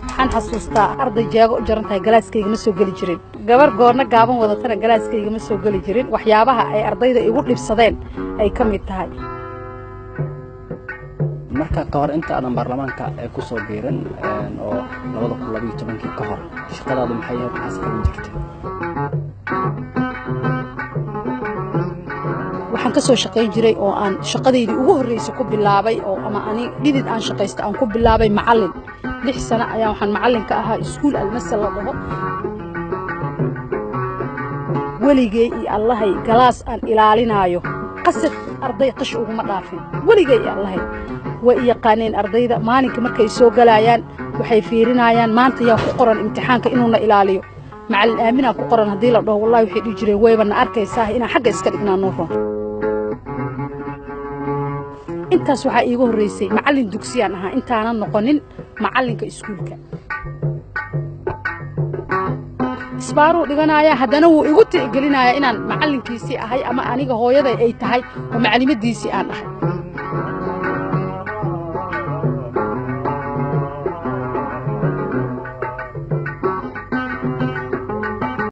waxaan xasuustaa arday jaago u jaran tahay galaaskayga ma soo gali jirin gabar goorna gaaban wadatana galaaskayga ma soo gali jirin waxyaabaha ay ardayda igu dhibsadeen ay ka mid tahay marka ka hor inta aadan baarlamaanka ay ku soo biirin oo 2012 ka hor shaqadaadu maxay ahayd askarin jirtay waxaan ka soo shaqeyn jiray oo aan shaqadeydii ugu horeysay ku bilaabay oo ama ani dhidid aan shaqeysto aan ku bilaabay macallin 6 sano ayaa waxaan macallin ka ahaa iskuul almasal la dhaho waligay iyo allahay galaas aan ilaalinayo qasad arday qash ugu ma dhaafin waligay iyo allahay way yaqaaneen ardayda maalinka markay soo galayaan waxay fiirinayaan maanta yaa ku qoran imtixaanka inuu na ilaaliyo macallin aamina ku qoran hadii la dhaho wallahi wixii dhig jiray wayba na arkaysaa inaan xagga iska dhignaa noo intaas waxa iigu horeysay macallin dugsiyaan ahaa intaanan noqonin macallinka iskuulka isbaaru dhiganaya hadana wuu igu tixgelinaya inaan macallinkiisii ahay ama aniga hooyaday ay tahay oo macallimadiisii aan ahay